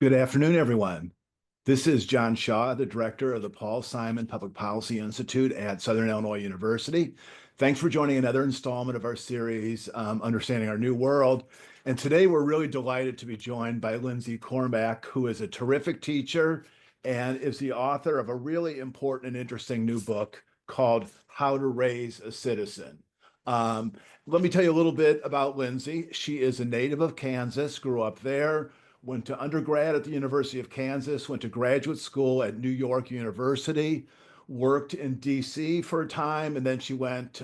Good afternoon, everyone. This is John Shaw, the director of the Paul Simon Public Policy Institute at Southern Illinois University. Thanks for joining another installment of our series, Understanding Our New World. And today we're really delighted to be joined by Lindsey Cormack, who is a terrific teacher and is the author of a really important and interesting new book called How to Raise a Citizen. Let me tell you a little bit about Lindsey. She is a native of Kansas, grew up there, went to undergrad at the University of Kansas, went to graduate school at New York University, worked in DC for a time, and then she went,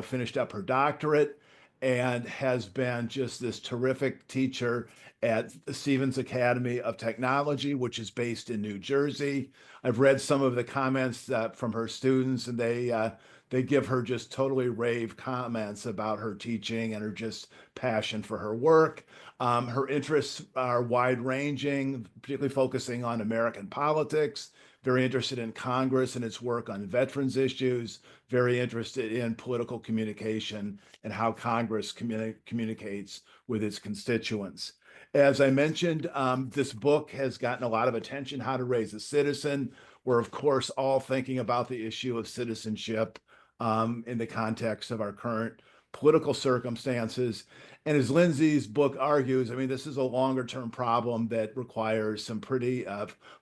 finished up her doctorate and has been just this terrific teacher at the Stevens Academy of Technology, which is based in New Jersey. I've read some of the comments from her students, and they give her just totally rave comments about her teaching and her just passion for her work. Her interests are wide-ranging, particularly focusing on American politics, very interested in Congress and its work on veterans issues, very interested in political communication and how Congress communicates with its constituents. As I mentioned, this book has gotten a lot of attention, How to Raise a Citizen. We're, of course, all thinking about the issue of citizenship in the context of our current political circumstances. And as Lindsey's book argues, I mean, this is a longer term problem that requires some pretty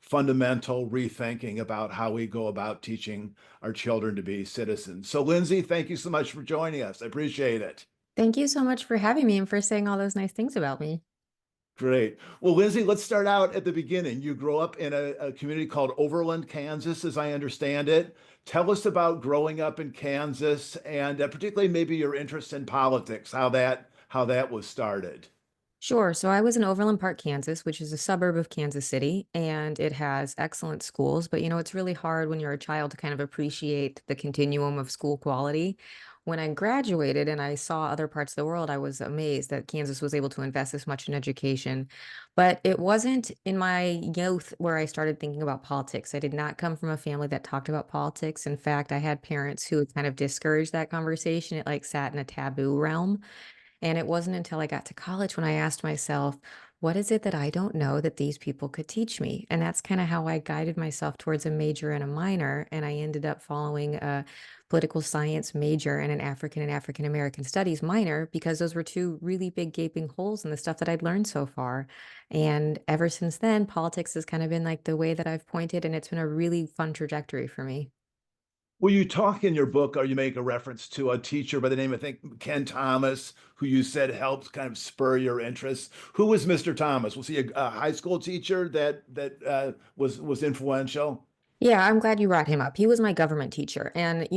fundamental rethinking about how we go about teaching our children to be citizens. So Lindsey, thank you so much for joining us. I appreciate it. Thank you so much for having me and for saying all those nice things about me. Great. Well, Lindsey, let's start out at the beginning. You grew up in a community called Overland, Kansas, as I understand it. Tell us about growing up in Kansas and particularly maybe your interest in politics, how that was started. Sure. So I was in Overland Park, Kansas, which is a suburb of Kansas City, and it has excellent schools. But it's really hard when you're a child to kind of appreciate the continuum of school quality. When I graduated and I saw other parts of the world, I was amazed that Kansas was able to invest this much in education. But it wasn't in my youth where I started thinking about politics. I did not come from a family that talked about politics. In fact, I had parents who kind of discouraged that conversation. It like sat in a taboo realm. And it wasn't until I got to college when I asked myself, what is it that I don't know that these people could teach me? And that's kind of how I guided myself towards a major and a minor. And I ended up following a political science major and an African American studies minor because those were two really big gaping holes in the stuff that I'd learned so far. And ever since then, politics has kind of been like the way that I've pointed, and it's been a really fun trajectory for me. Well, you talk in your book, or you make a reference to a teacher by the name, I think, Ken Thomas, who you said helped kind of spur your interest. Who was Mr. Thomas? Was he a high school teacher that was influential? Yeah, I'm glad you brought him up. He was my government teacher. And,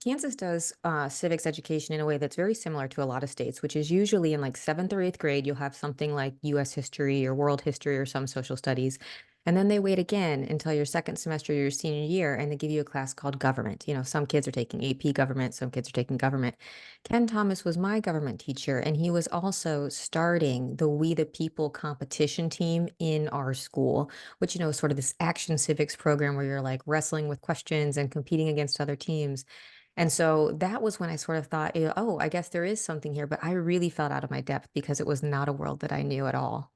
Kansas does civics education in a way that's very similar to a lot of states, which is usually in like seventh or eighth grade, you'll have something like US history or world history or some social studies. And then they wait again until your second semester, your senior year, and they give you a class called government. Some kids are taking AP government, some kids are taking government. Ken Thomas was my government teacher, and he was also starting the We the People competition team in our school, which, is sort of this action civics program where you're like wrestling with questions and competing against other teams. And so that was when I sort of thought, oh, I guess there is something here. But I really felt out of my depth because it was not a world that I knew at all.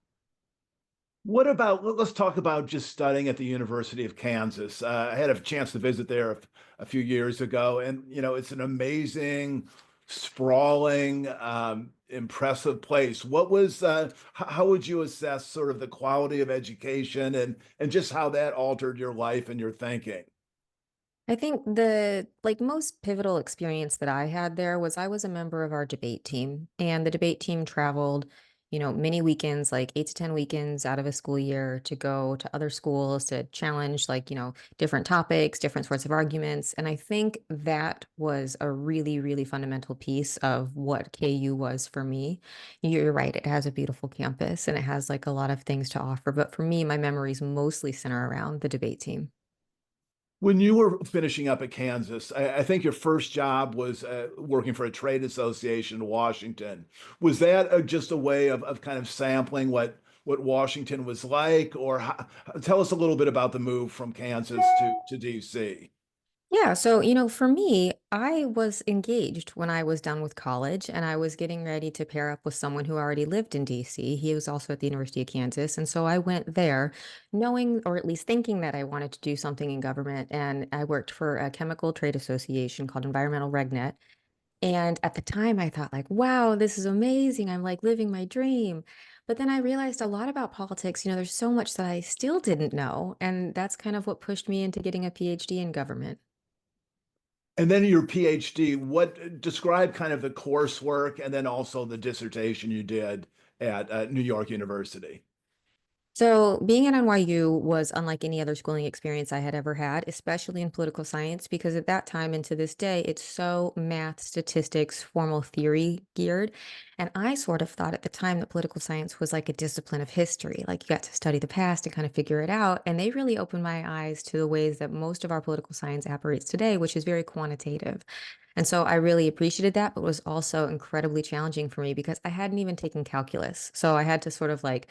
What about, let's talk about just studying at the University of Kansas. I had a chance to visit there a few years ago, and it's an amazing, sprawling, impressive place. How would you assess sort of the quality of education and just how that altered your life and your thinking? I think the like most pivotal experience that I had there was I was a member of our debate team, and the debate team traveled, many weekends, like 8 to 10 weekends out of a school year to go to other schools to challenge like, different topics, different sorts of arguments. And I think that was a really, really fundamental piece of what KU was for me. You're right, it has a beautiful campus and it has like a lot of things to offer. But for me, my memories mostly center around the debate team. When you were finishing up at Kansas, I think your first job was working for a trade association in Washington. Was that just a way of kind of sampling what Washington was like, or tell us a little bit about the move from Kansas to DC? Yeah, so for me, I was engaged when I was done with college and I was getting ready to pair up with someone who already lived in DC. He was also at the University of Kansas. And so I went there knowing, or at least thinking that I wanted to do something in government. And I worked for a chemical trade association called Environmental RegNet. And at the time, I thought, like, wow, this is amazing. I'm like living my dream. But then I realized a lot about politics. There's so much that I still didn't know. And that's kind of what pushed me into getting a PhD in government. And then your PhD, what describe kind of the coursework and then also the dissertation you did at New York University. So, being at NYU was unlike any other schooling experience I had ever had, especially in political science, because at that time and to this day, it's so math, statistics, formal theory geared. And I sort of thought at the time that political science was like a discipline of history, like you got to study the past and kind of figure it out. And they really opened my eyes to the ways that most of our political science operates today, which is very quantitative. And so I really appreciated that, but it was also incredibly challenging for me because I hadn't even taken calculus. So I had to sort of like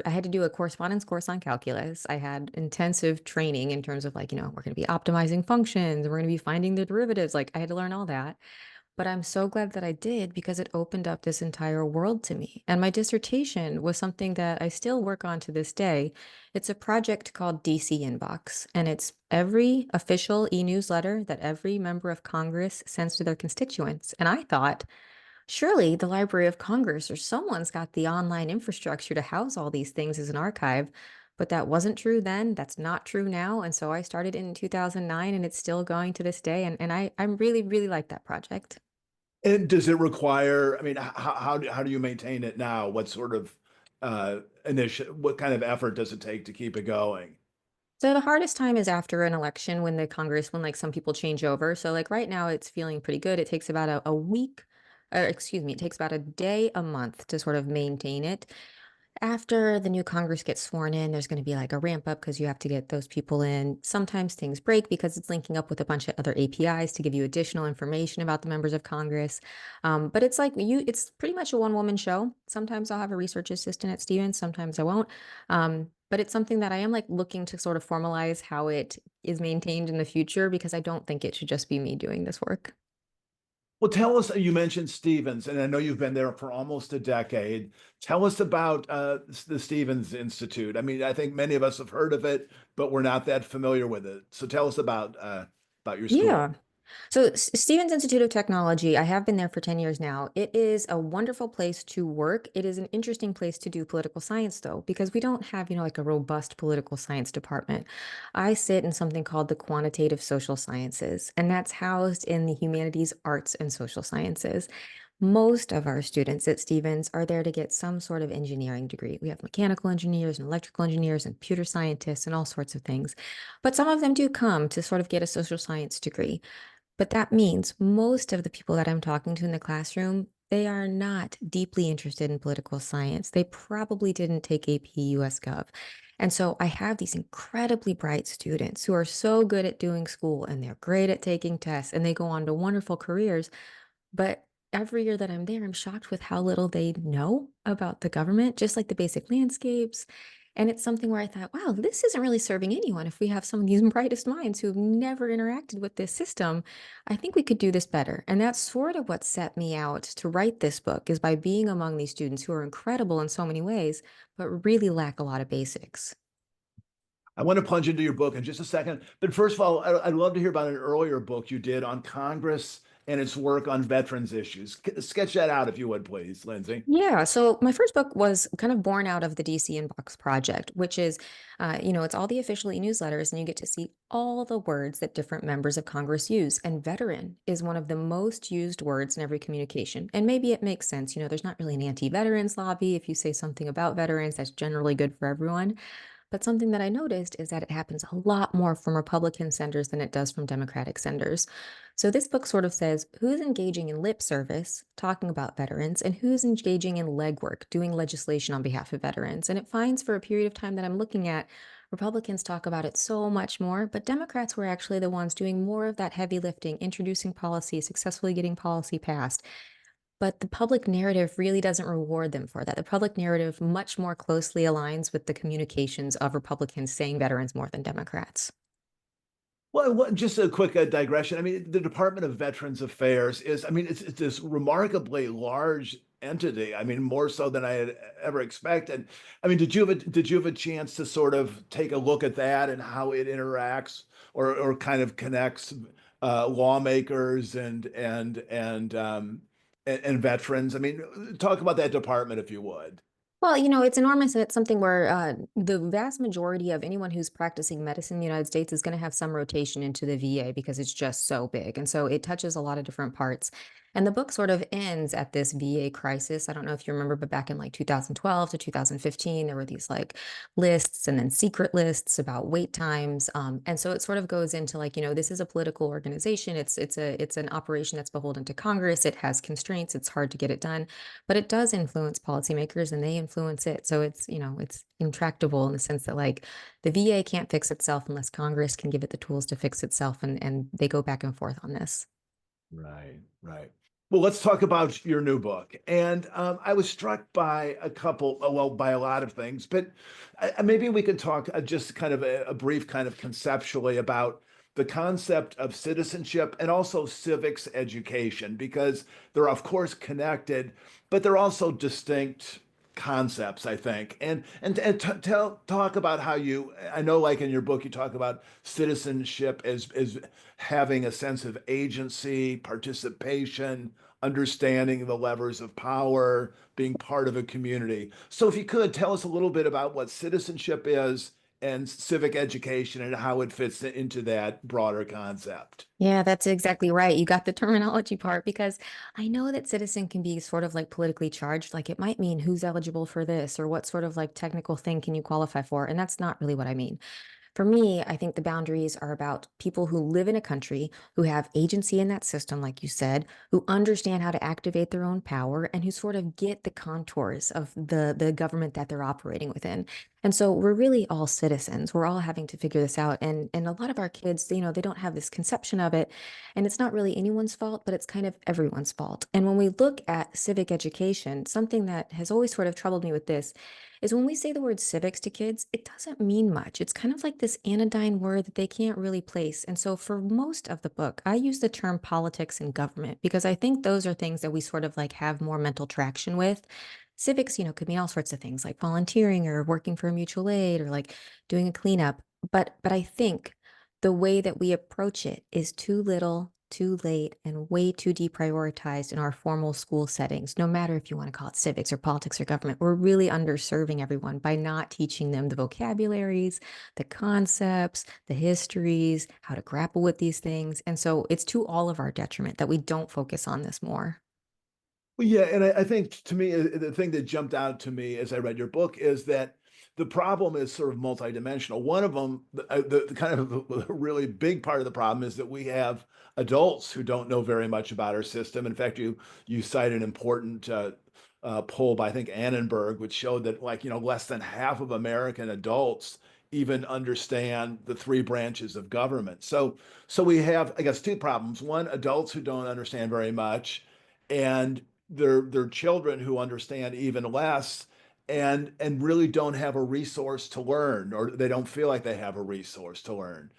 I had to do a correspondence course on calculus. I had intensive training in terms of like, we're going to be optimizing functions, we're going to be finding the derivatives. Like I had to learn all that. But I'm so glad that I did because it opened up this entire world to me. And my dissertation was something that I still work on to this day. It's a project called DC Inbox, and it's every official e-newsletter that every member of Congress sends to their constituents. And I thought, surely the Library of Congress or someone's got the online infrastructure to house all these things as an archive. But that wasn't true then. That's not true now. And so I started in 2009 and it's still going to this day. And I really, really like that project. And does it require, I mean, how do you maintain it now? What sort of what kind of effort does it take to keep it going? So the hardest time is after an election when the Congress, when like some people change over. So like right now it's feeling pretty good. It takes about a week, or excuse me, it takes about a day a month to sort of maintain it. After the new Congress gets sworn in, there's going to be like a ramp up because you have to get those people in. Sometimes things break because it's linking up with a bunch of other APIs to give you additional information about the members of Congress. But it's like it's pretty much a one-woman show. Sometimes I'll have a research assistant at Stevens, sometimes I won't. But it's something that I am like looking to sort of formalize how it is maintained in the future because I don't think it should just be me doing this work. Well, tell us, you mentioned Stevens, and I know you've been there for almost a decade. Tell us about the Stevens Institute. I mean, I think many of us have heard of it, but we're not that familiar with it. So tell us about your school. Yeah. So, Stevens Institute of Technology, I have been there for 10 years now. It is a wonderful place to work. It is an interesting place to do political science, though, because we don't have, like a robust political science department. I sit in something called the quantitative social sciences, and that's housed in the humanities, arts, and social sciences. Most of our students at Stevens are there to get some sort of engineering degree. We have mechanical engineers and electrical engineers and computer scientists and all sorts of things. But some of them do come to sort of get a social science degree. But that means most of the people that I'm talking to in the classroom, they are not deeply interested in political science. They probably didn't take AP US Gov. And so I have these incredibly bright students who are so good at doing school and they're great at taking tests and they go on to wonderful careers. But every year that I'm there, I'm shocked with how little they know about the government, just like the basic landscapes. And it's something where I thought, wow, this isn't really serving anyone. If we have some of these brightest minds who have never interacted with this system, I think we could do this better. And that's sort of what set me out to write this book is by being among these students who are incredible in so many ways, but really lack a lot of basics. I want to plunge into your book in just a second. But first of all, I'd love to hear about an earlier book you did on Congress and its work on veterans issues. Sketch that out, if you would, please, Lindsay. Yeah, so my first book was kind of born out of the DC Inbox project, which is, it's all the official e-newsletters, and you get to see all the words that different members of Congress use. And veteran is one of the most used words in every communication. And maybe it makes sense. There's not really an anti-veterans lobby. If you say something about veterans, that's generally good for everyone. But something that I noticed is that it happens a lot more from Republican senders than it does from Democratic senders. So this book sort of says who's engaging in lip service, talking about veterans, and who's engaging in legwork, doing legislation on behalf of veterans. And it finds for a period of time that I'm looking at, Republicans talk about it so much more, but Democrats were actually the ones doing more of that heavy lifting, introducing policy, successfully getting policy passed. But the public narrative really doesn't reward them for that. The public narrative much more closely aligns with the communications of Republicans saying veterans more than Democrats. Well, just a quick digression. I mean, the Department of Veterans Affairs is, I mean, it's this remarkably large entity. I mean, more so than I had ever expected. I mean, did you have a chance to sort of take a look at that and how it interacts or kind of connects lawmakers and veterans? I mean, talk about that department if you would. Well, it's enormous, and it's something where the vast majority of anyone who's practicing medicine in the United States is going to have some rotation into the VA because it's just so big. And so it touches a lot of different parts. And the book sort of ends at this VA crisis. I don't know if you remember, but back in like 2012 to 2015, there were these like lists and then secret lists about wait times. And so it sort of goes into like, this is a political organization. It's an operation that's beholden to Congress. It has constraints. It's hard to get it done, but it does influence policymakers and they influence it. So it's intractable in the sense that like the VA can't fix itself unless Congress can give it the tools to fix itself. And they go back and forth on this. Right, right. Well, let's talk about your new book. And I was struck by a couple, well, by a lot of things, but maybe we could talk just kind of a brief kind of conceptually about the concept of citizenship and also civics education, because they're of course connected, but they're also distinct concepts, I think. And talk about how you, I know like in your book you talk about citizenship as having a sense of agency, participation, understanding the levers of power, being part of a community. So if you could tell us a little bit about what citizenship is and civic education and how it fits into that broader concept. Yeah, that's exactly right. You got the terminology part because I know that citizen can be sort of like politically charged. Like it might mean who's eligible for this or what sort of like technical thing can you qualify for? And that's not really what I mean. For me, I think the boundaries are about people who live in a country, who have agency in that system, like you said, who understand how to activate their own power and who sort of get the contours of the government that they're operating within. And so we're really all citizens. We're all having to figure this out. And a lot of our kids, they don't have this conception of it. And it's not really anyone's fault, but it's kind of everyone's fault. And when we look at civic education, something that has always sort of troubled me with this is when we say the word civics to kids, it doesn't mean much. It's kind of like this anodyne word that they can't really place. And so for most of the book, I use the term politics and government because I think those are things that we sort of like have more mental traction with. Civics, could mean all sorts of things like volunteering or working for a mutual aid or like doing a cleanup. But I think the way that we approach it is too little, too late, and way too deprioritized in our formal school settings, no matter if you want to call it civics or politics or government. We're really underserving everyone by not teaching them the vocabularies, the concepts, the histories, how to grapple with these things. And so it's to all of our detriment that we don't focus on this more. Well, yeah, and I think to me, the thing that jumped out to me as I read your book is that the problem is sort of multidimensional. One of them, the kind of the really big part of the problem is that we have adults who don't know very much about our system. In fact, you cite an important poll by I think Annenberg, which showed that like less than half of American adults even understand the three branches of government. So we have, I guess, two problems. One, adults who don't understand very much, and their children who understand even less and really don't have a resource to learn, or they don't feel like they have a resource to learn.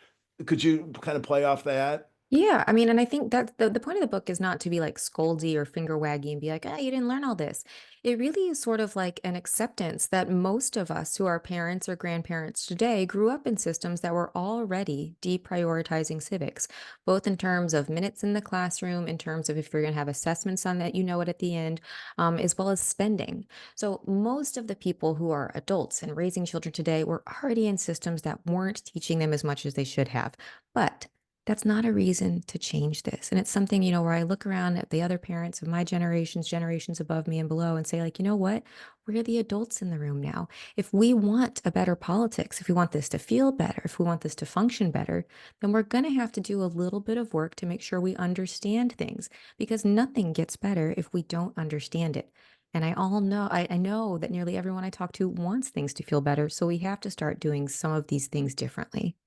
Could you kind of play off that? Yeah, I mean, and I think that the point of the book is not to be like scoldy or finger waggy and be like, ah, you didn't learn all this. It really is sort of like an acceptance that most of us who are parents or grandparents today grew up in systems that were already deprioritizing civics, both in terms of minutes in the classroom, in terms of if you're going to have assessments on that, you know it at the end, as well as spending. So most of the people who are adults and raising children today were already in systems that weren't teaching them as much as they should have. But that's not a reason to change this. And it's something, where I look around at the other parents of my generations above me and below, and say, like, you know what? We're the adults in the room now. If we want a better politics, if we want this to feel better, if we want this to function better, then we're going to have to do a little bit of work to make sure we understand things because nothing gets better if we don't understand it. And I know that nearly everyone I talk to wants things to feel better. So we have to start doing some of these things differently.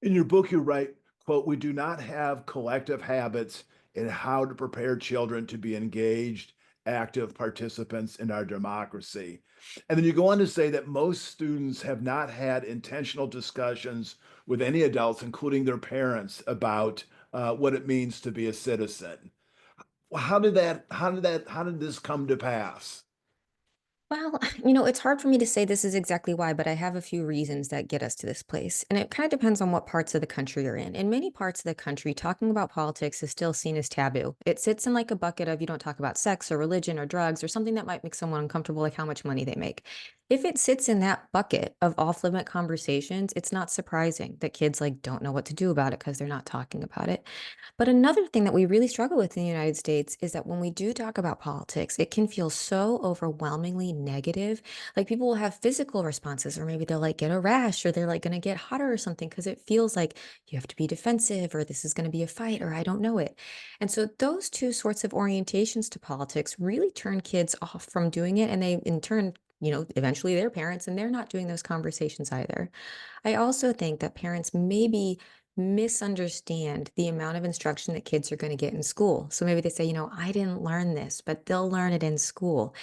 In your book, you write, quote, "We do not have collective habits in how to prepare children to be engaged active participants in our democracy. And then you go on to say that most students have not had intentional discussions with any adults, including their parents, about what it means to be a citizen. Well, how did this come to pass? Well, it's hard for me to say this is exactly why, but I have a few reasons that get us to this place. And it kind of depends on what parts of the country you're in. In many parts of the country, talking about politics is still seen as taboo. It sits in like a bucket of you don't talk about sex or religion or drugs or something that might make someone uncomfortable, like how much money they make. If it sits in that bucket of off-limit conversations, it's not surprising that kids like don't know what to do about it because they're not talking about it. But another thing that we really struggle with in the United States is that when we do talk about politics, it can feel so overwhelmingly negative. Like people will have physical responses, or maybe they'll like get a rash, or they're like going to get hotter or something because it feels like you have to be defensive, or this is going to be a fight, or I don't know it. And so those two sorts of orientations to politics really turn kids off from doing it. And they, in turn, eventually their parents, and they're not doing those conversations either. I also think that parents maybe misunderstand the amount of instruction that kids are going to get in school. So maybe they say, I didn't learn this, but they'll learn it in school.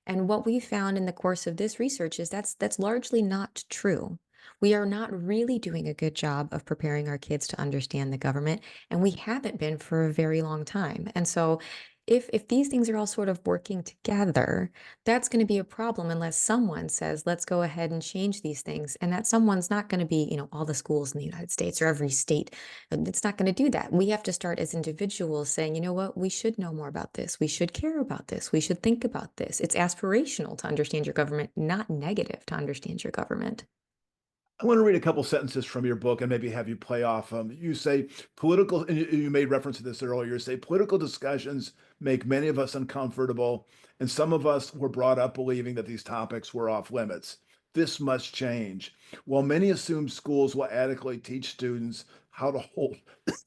And what we found in the course of this research is that's largely not true. We are not really doing a good job of preparing our kids to understand the government, and we haven't been for a very long time. And so if these things are all sort of working together, that's going to be a problem unless someone says, let's go ahead and change these things. And that someone's not going to be, all the schools in the United States or every state. It's not going to do that. We have to start as individuals saying, you know what, we should know more about this. We should care about this. We should think about this. It's aspirational to understand your government, not negative to understand your government. I want to read a couple sentences from your book and maybe have you play off them. You say political, and you made reference to this earlier. You say political discussions make many of us uncomfortable, and some of us were brought up believing that these topics were off limits. This must change. While many assume schools will adequately teach students how to hold,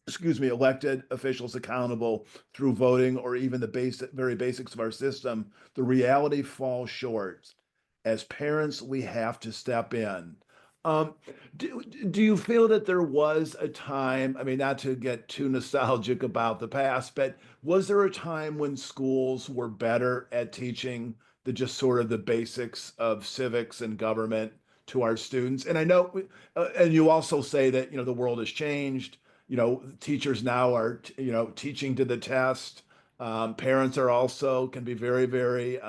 excuse me, elected officials accountable through voting or even the very basics of our system, the reality falls short. As parents, we have to step in. Um, do you feel that there was a time, I mean, not to get too nostalgic about the past, but was there a time when schools were better at teaching the just sort of the basics of civics and government to our students? And I know, and you also say that, the world has changed. Teachers now are, teaching to the test. Parents are also can be very, very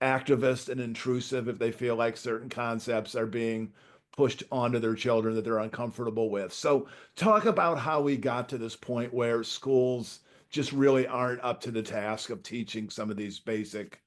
activist and intrusive if they feel like certain concepts are being pushed onto their children that they're uncomfortable with. So, talk about how we got to this point where schools just really aren't up to the task of teaching some of these basic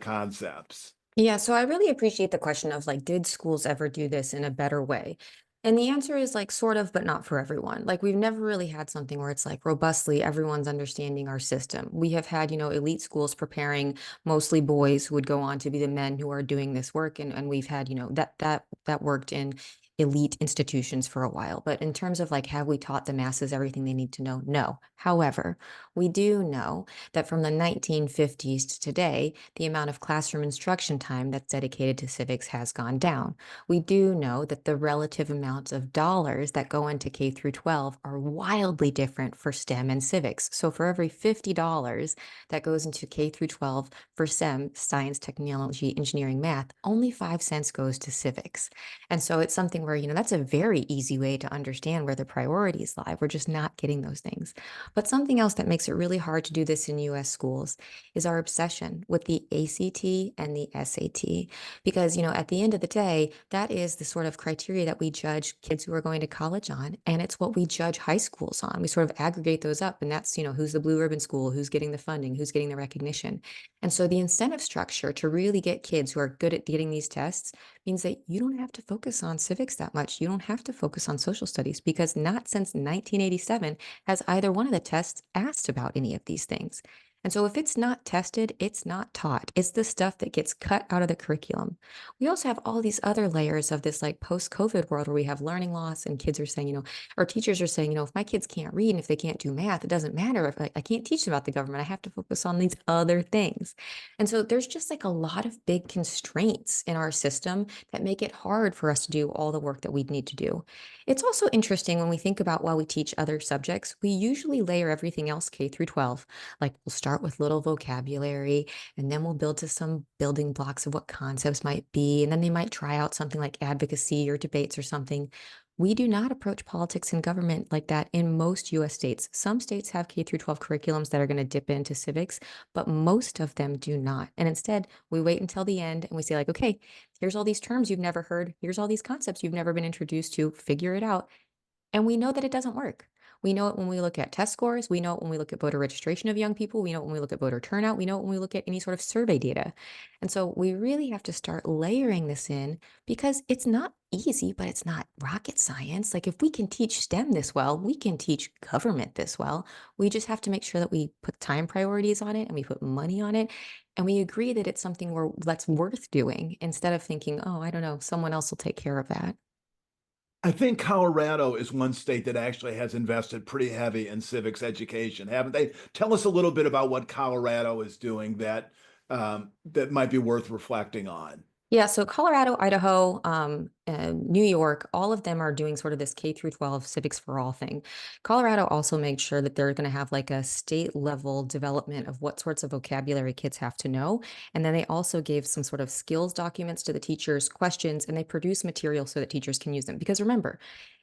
concepts. Yeah, so I really appreciate the question of like, did schools ever do this in a better way? And the answer is like sort of, but not for everyone. Like we've never really had something where it's like robustly everyone's understanding our system. We have had, elite schools preparing mostly boys who would go on to be the men who are doing this work. And we've had, that worked in elite institutions for a while. But in terms of like, have we taught the masses everything they need to know? No. However, we do know that from the 1950s to today, the amount of classroom instruction time that's dedicated to civics has gone down. We do know that the relative amounts of dollars that go into K through 12 are wildly different for STEM and civics. So for every $50 that goes into K through 12 for STEM, science, technology, engineering, math, only 5 cents goes to civics. And so it's something where, that's a very easy way to understand where the priorities lie. We're just not getting those things. But something else that makes it really hard to do this in US schools is our obsession with the ACT and the SAT. Because, at the end of the day, that is the sort of criteria that we judge kids who are going to college on. And it's what we judge high schools on. We sort of aggregate those up. And that's, who's the blue ribbon school, who's getting the funding, who's getting the recognition. And so the incentive structure to really get kids who are good at getting these tests means that you don't have to focus on civics that much. You don't have to focus on social studies because not since 1987 has either one of the tests asked about any of these things. And so if it's not tested, it's not taught. It's the stuff that gets cut out of the curriculum. We also have all these other layers of this like post-COVID world where we have learning loss and kids are saying, or teachers are saying, if my kids can't read and if they can't do math, it doesn't matter if I can't teach them about the government. I have to focus on these other things. And so there's just like a lot of big constraints in our system that make it hard for us to do all the work that we need to do. It's also interesting when we think about while we teach other subjects, we usually layer everything else K through 12. Like we'll start start with little vocabulary, and then we'll build to some building blocks of what concepts might be. And then they might try out something like advocacy or debates or something. We do not approach politics and government like that in most US states. Some states have K through 12 curriculums that are going to dip into civics, but most of them do not. And instead, we wait until the end and we say, like, okay, here's all these terms you've never heard. Here's all these concepts you've never been introduced to. Figure it out. And we know that it doesn't work. We know it when we look at test scores. We know it when we look at voter registration of young people. We know it when we look at voter turnout. We know it when we look at any sort of survey data. And so we really have to start layering this in because it's not easy, but it's not rocket science. Like if we can teach STEM this well, we can teach government this well. We just have to make sure that we put time priorities on it and we put money on it. And we agree that it's something that's worth doing instead of thinking, oh, I don't know, someone else will take care of that. I think Colorado is one state that actually has invested pretty heavy in civics education, haven't they? Tell us a little bit about what Colorado is doing that might be worth reflecting on. Yeah, so Colorado, Idaho, and New York, all of them are doing sort of this K through 12 civics for all thing. Colorado also makes sure that they're going to have like a state level development of what sorts of vocabulary kids have to know. And then they also gave some sort of skills documents to the teachers, questions, and they produce material so that teachers can use them. Because remember,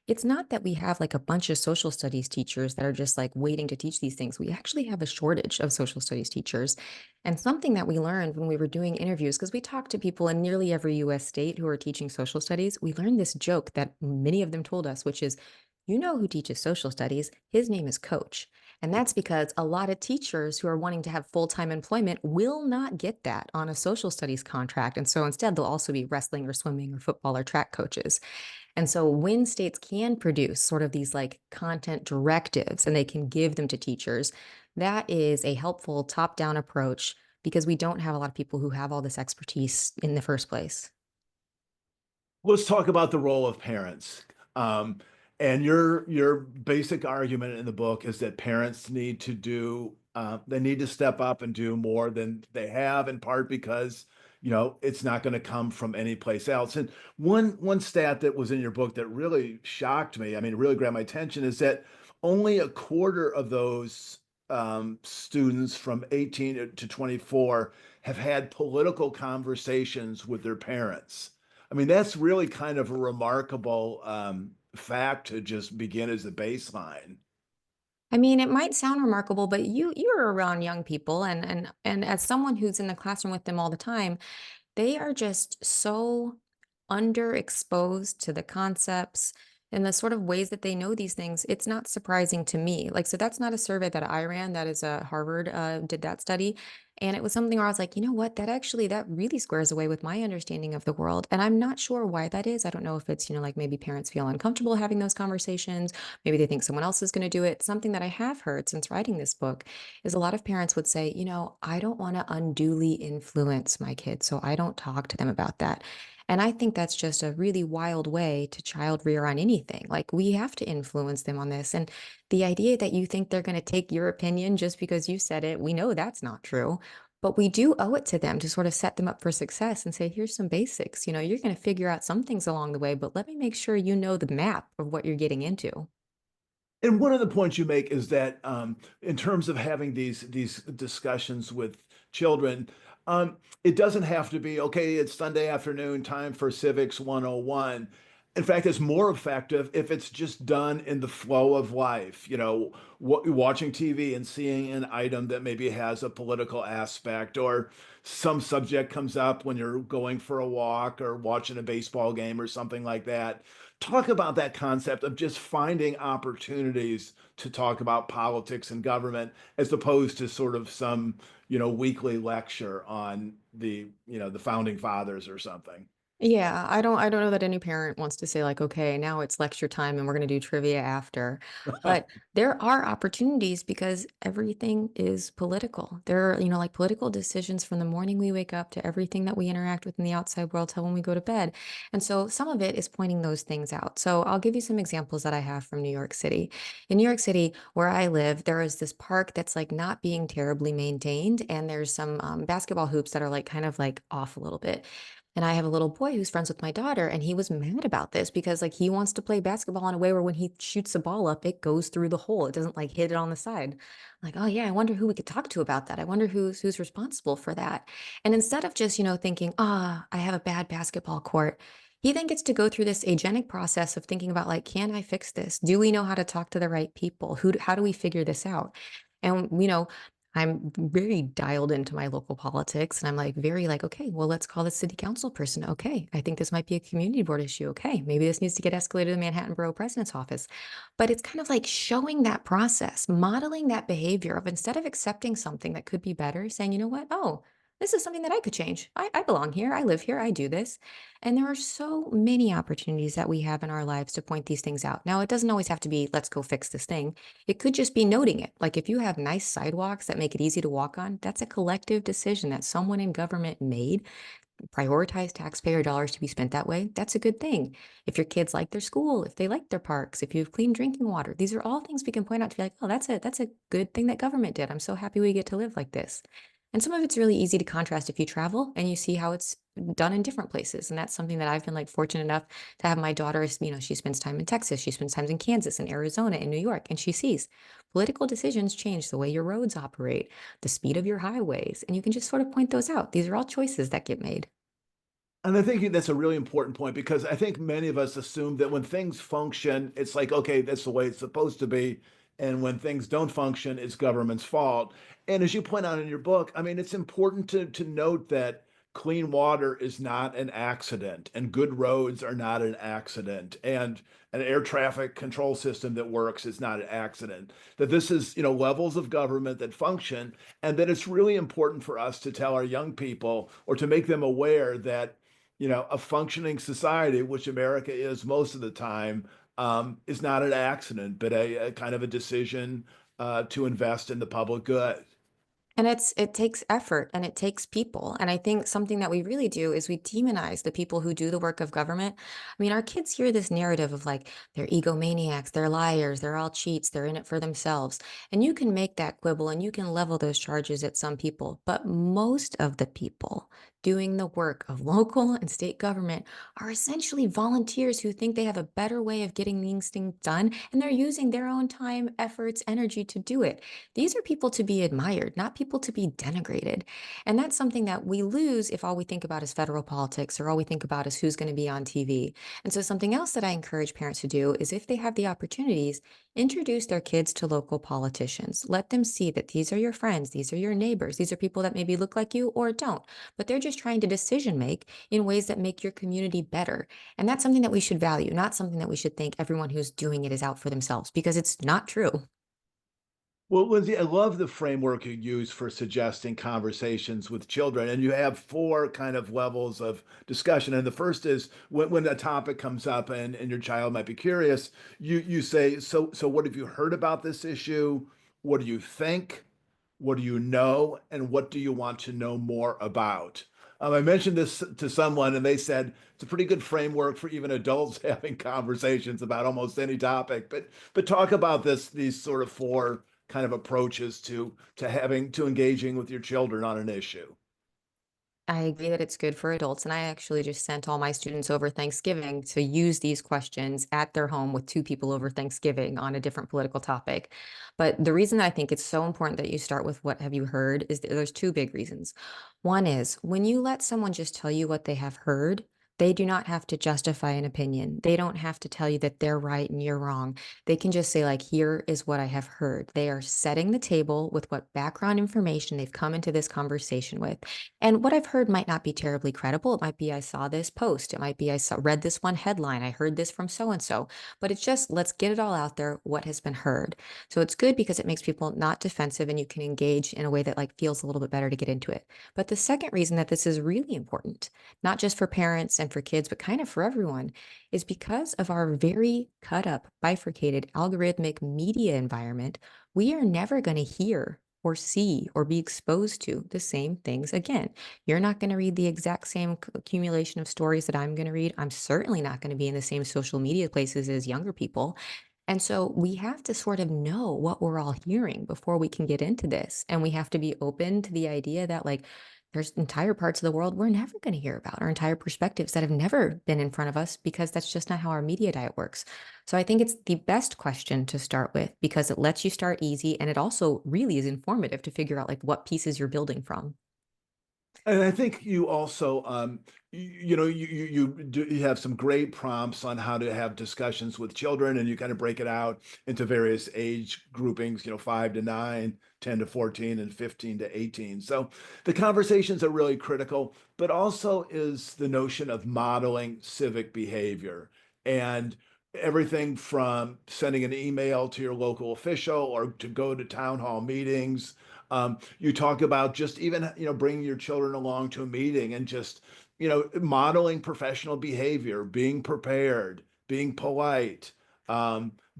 it's not that we have like a bunch of social studies teachers that are just like waiting to teach these things. We actually have a shortage of social studies teachers. And something that we learned when we were doing interviews, because we talked to people in nearly every US state who are teaching social studies, we learned this joke that many of them told us, which is, you know who teaches social studies? His name is Coach. And that's because a lot of teachers who are wanting to have full-time employment will not get that on a social studies contract. And so instead, they'll also be wrestling or swimming or football or track coaches. And so when states can produce sort of these like content directives and they can give them to teachers, that is a helpful top-down approach because we don't have a lot of people who have all this expertise in the first place. Let's talk about the role of parents. Um, and your basic argument in the book is that parents need to they need to step up and do more than they have, in part because it's not going to come from anyplace else. And one stat that was in your book that really shocked me, I mean, it really grabbed my attention, is that only a quarter of those students from 18 to 24 have had political conversations with their parents. I mean, that's really kind of a remarkable fact to just begin as a baseline. I mean, it might sound remarkable, but you're around young people and as someone who's in the classroom with them all the time, they are just so underexposed to the concepts and the sort of ways that they know these things. It's not surprising to me. Like, so that's not a survey that I ran. That is Harvard did that study. And it was something where I was like, you know what, that really squares away with my understanding of the world. And I'm not sure why that is. I don't know if it's, like maybe parents feel uncomfortable having those conversations. Maybe they think someone else is going to do it. Something that I have heard since writing this book is a lot of parents would say, I don't want to unduly influence my kids, so I don't talk to them about that. And I think that's just a really wild way to child rear on anything. Like we have to influence them on this. And the idea that you think they're going to take your opinion just because you said it, we know that's not true. But we do owe it to them to sort of set them up for success and say, here's some basics. You're going to figure out some things along the way, but let me make sure you know the map of what you're getting into. And one of the points you make is that in terms of having these discussions with children, it doesn't have to be, okay, it's Sunday afternoon, time for Civics 101. In fact, it's more effective if it's just done in the flow of life, watching TV and seeing an item that maybe has a political aspect, or some subject comes up when you're going for a walk or watching a baseball game or something like that. Talk about that concept of just finding opportunities to talk about politics and government as opposed to sort of some, weekly lecture on the founding fathers or something. Yeah, I don't know that any parent wants to say like, okay, now it's lecture time and we're going to do trivia after. But there are opportunities because everything is political. There are, like political decisions from the morning we wake up to everything that we interact with in the outside world till when we go to bed. And so some of it is pointing those things out. So I'll give you some examples that I have from New York City. In New York City, where I live, there is this park that's like not being terribly maintained, and there's some basketball hoops that are like kind of like off a little bit. And I have a little boy who's friends with my daughter, and he was mad about this because like he wants to play basketball in a way where when he shoots the ball up, it goes through the hole. It doesn't like hit it on the side. Like, oh yeah, I wonder who we could talk to about that. I wonder who's responsible for that. And instead of just, thinking, I have a bad basketball court, he then gets to go through this agenic process of thinking about like, can I fix this? Do we know how to talk to the right people? How do we figure this out? And I'm very dialed into my local politics and I'm like very like, okay, well, let's call the city council person. Okay, I think this might be a community board issue. Okay, maybe this needs to get escalated to the Manhattan Borough President's office. But it's kind of like showing that process, modeling that behavior of instead of accepting something that could be better, saying, you know what? Oh, this is something that I could change. I belong here. I live here. I do this. And there are so many opportunities that we have in our lives to point these things out. Now, it doesn't always have to be, let's go fix this thing. It could just be noting it. Like if you have nice sidewalks that make it easy to walk on, that's a collective decision that someone in government made. Prioritize taxpayer dollars to be spent that way. That's a good thing. If your kids like their school, if they like their parks, if you have clean drinking water, these are all things we can point out to be like, oh, that's a good thing that government did. I'm so happy we get to live like this. And some of it's really easy to contrast if you travel and you see how it's done in different places. And that's something that I've been like fortunate enough to have my daughter, she spends time in Texas, she spends time in Kansas and Arizona and New York, and she sees political decisions change the way your roads operate, the speed of your highways, and you can just sort of point those out. These are all choices that get made. And I think that's a really important point because I think many of us assume that when things function, it's like, okay, that's the way it's supposed to be. And when things don't function, it's government's fault. And as you point out in your book, I mean, it's important to note that clean water is not an accident and good roads are not an accident. And an air traffic control system that works is not an accident. That this is, levels of government that function, and that it's really important for us to tell our young people or to make them aware that a functioning society, which America is most of the time, is not an accident, but a kind of a decision to invest in the public good. And it takes effort and it takes people. And I think something that we really do is we demonize the people who do the work of government. I mean, our kids hear this narrative of like they're egomaniacs, they're liars, they're all cheats, they're in it for themselves. And you can make that quibble and you can level those charges at some people, but most of the people doing the work of local and state government are essentially volunteers who think they have a better way of getting these things done and they're using their own time, efforts, energy to do it. These are people to be admired, not people to be denigrated. And that's something that we lose if all we think about is federal politics or all we think about is who's going to be on TV. And so, something else that I encourage parents to do is if they have the opportunities, introduce their kids to local politicians. Let them see that these are your friends, these are your neighbors, these are people that maybe look like you or don't, but they're just trying to decision make in ways that make your community better. And that's something that we should value, not something that we should think everyone who's doing it is out for themselves, because it's not true. Well, Lindsay, I love the framework you use for suggesting conversations with children. And you have four kind of levels of discussion. And the first is when a topic comes up and your child might be curious, you say, so what have you heard about this issue? What do you think? What do you know? And what do you want to know more about? I mentioned this to someone, and they said it's a pretty good framework for even adults having conversations about almost any topic. But talk about these sort of four kind of approaches to engaging with your children on an issue. I agree that it's good for adults. And I actually just sent all my students over Thanksgiving to use these questions at their home with two people over Thanksgiving on a different political topic. But the reason I think it's so important that you start with what have you heard is that there's two big reasons. One is when you let someone just tell you what they have heard, they do not have to justify an opinion. They don't have to tell you that they're right and you're wrong. They can just say, like, here is what I have heard. They are setting the table with what background information they've come into this conversation with. And what I've heard might not be terribly credible. It might be I saw this post. It might be read this one headline. I heard this from so and so. But it's just let's get it all out there. What has been heard. So it's good because it makes people not defensive, and you can engage in a way that like feels a little bit better to get into it. But the second reason that this is really important, not just for parents and for kids, but kind of for everyone, is because of our very cut up, bifurcated, algorithmic media environment. We are never going to hear or see or be exposed to the same things again. You're not going to read the exact same accumulation of stories that I'm going to read. I'm certainly not going to be in the same social media places as younger people. And so we have to sort of know what we're all hearing before we can get into this. And we have to be open to the idea that, like, There's entire parts of the world we're never going to hear about, or entire perspectives that have never been in front of us because that's just not how our media diet works. So I think it's the best question to start with because it lets you start easy and it also really is informative to figure out like what pieces you're building from. And I think you also, you have some great prompts on how to have discussions with children, and you kind of break it out into various age groupings, 5 to 9, 10 to 14, and 15 to 18. So the conversations are really critical, but also is the notion of modeling civic behavior and everything from sending an email to your local official or to go to town hall meetings. You talk about just even, bringing your children along to a meeting and just, modeling professional behavior, being prepared, being polite,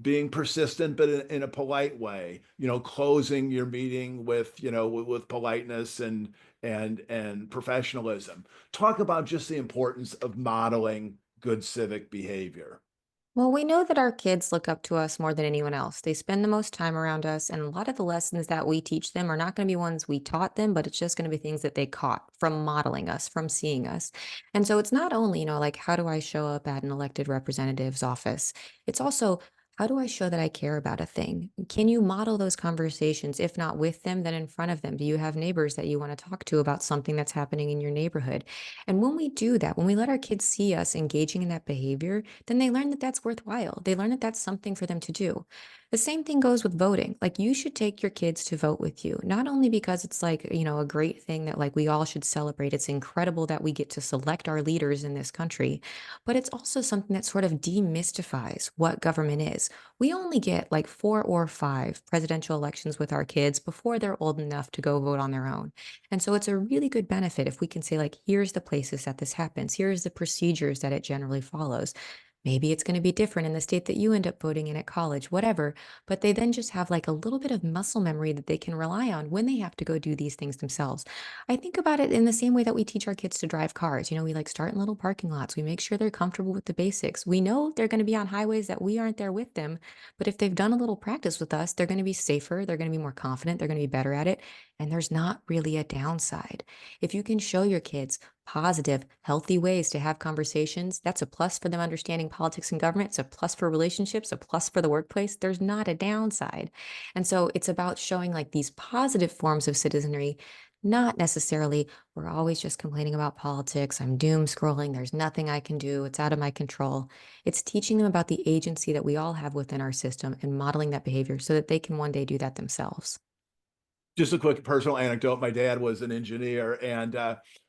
being persistent, but in a polite way, closing your meeting with, with politeness and professionalism. Talk about just the importance of modeling good civic behavior. Well, we know that our kids look up to us more than anyone else. They spend the most time around us, and a lot of the lessons that we teach them are not going to be ones we taught them, but it's just going to be things that they caught from modeling us, from seeing us. And so it's not only, like how do I show up at an elected representative's office? It's also how do I show that I care about a thing? Can you model those conversations, if not with them, then in front of them? Do you have neighbors that you want to talk to about something that's happening in your neighborhood? And when we do that, when we let our kids see us engaging in that behavior, then they learn that that's worthwhile. They learn that that's something for them to do. The same thing goes with voting. Like you should take your kids to vote with you, not only because it's like, a great thing that like we all should celebrate. It's incredible that we get to select our leaders in this country, but it's also something that sort of demystifies what government is. We only get like 4 or 5 presidential elections with our kids before they're old enough to go vote on their own. And so it's a really good benefit if we can say, like, here's the places that this happens, here's the procedures that it generally follows. Maybe it's going to be different in the state that you end up voting in at college, whatever. But they then just have like a little bit of muscle memory that they can rely on when they have to go do these things themselves. I think about it in the same way that we teach our kids to drive cars. We like start in little parking lots. We make sure they're comfortable with the basics. We know they're going to be on highways that we aren't there with them. But if they've done a little practice with us, they're going to be safer. They're going to be more confident. They're going to be better at it. And there's not really a downside. If you can show your kids positive, healthy ways to have conversations, that's a plus for them understanding politics and government. It's a plus for relationships, a plus for the workplace. There's not a downside. And so it's about showing like these positive forms of citizenry, not necessarily we're always just complaining about politics. I'm doom scrolling. There's nothing I can do. It's out of my control. It's teaching them about the agency that we all have within our system and modeling that behavior so that they can one day do that themselves. Just a quick personal anecdote. My dad was an engineer, and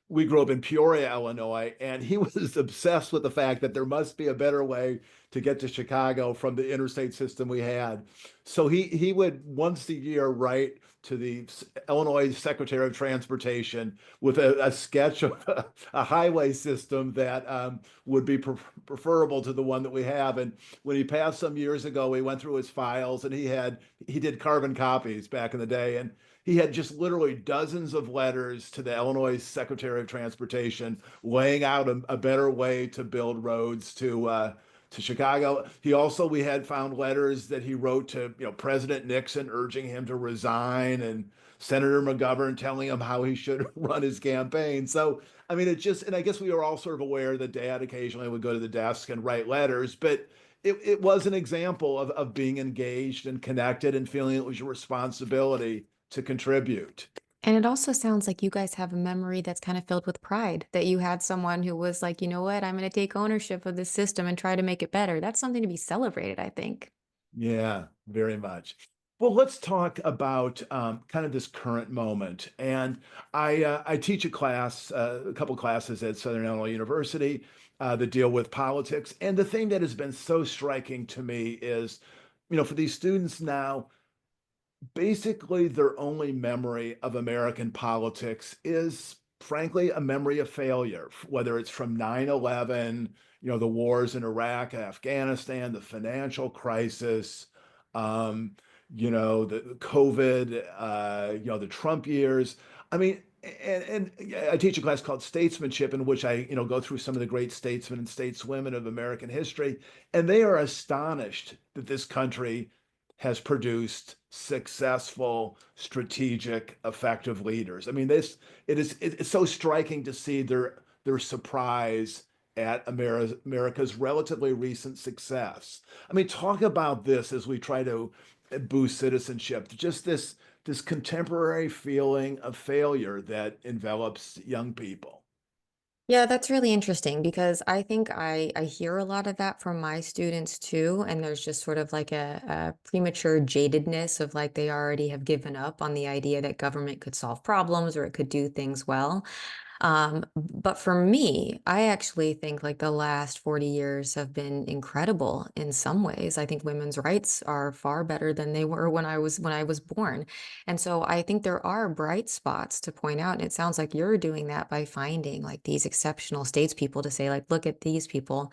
we grew up in Peoria, Illinois, and he was obsessed with the fact that there must be a better way to get to Chicago from the interstate system we had. So he would once a year write to the Illinois Secretary of Transportation with a sketch of a highway system that would be preferable to the one that we have. And when he passed some years ago, we went through his files, and he did carbon copies back in the day, and he had just literally dozens of letters to the Illinois Secretary of Transportation laying out a better way to build roads to Chicago. We had found letters that he wrote to, President Nixon urging him to resign, and Senator McGovern telling him how he should run his campaign. So, I mean, and I guess we were all sort of aware that Dad occasionally would go to the desk and write letters, but it was an example of being engaged and connected and feeling it was your responsibility to contribute. And it also sounds like you guys have a memory that's kind of filled with pride that you had someone who was like, you know what, I'm going to take ownership of this system and try to make it better. That's something to be celebrated, I think. Yeah, very much. Well, let's talk about kind of this current moment. And I teach a couple classes at Southern Illinois University that deal with politics. And the thing that has been so striking to me is, for these students now, basically their only memory of American politics is frankly a memory of failure, whether it's from 9/11, the wars in Iraq, Afghanistan, the financial crisis, the COVID, the Trump years. I mean, and I teach a class called Statesmanship, in which I, go through some of the great statesmen and stateswomen of American history, and they are astonished that this country has produced successful, strategic, effective leaders. I mean, this it's so striking to see their surprise at America's relatively recent success. I mean, talk about this as we try to boost citizenship. Just this contemporary feeling of failure that envelops young people. Yeah, that's really interesting because I think I hear a lot of that from my students too, and there's just sort of like a premature jadedness of like they already have given up on the idea that government could solve problems or it could do things well. But for me, I actually think like the last 40 years have been incredible in some ways. I think women's rights are far better than they were when I was born. And so I think there are bright spots to point out. And it sounds like you're doing that by finding like these exceptional statespeople to say, like, look at these people.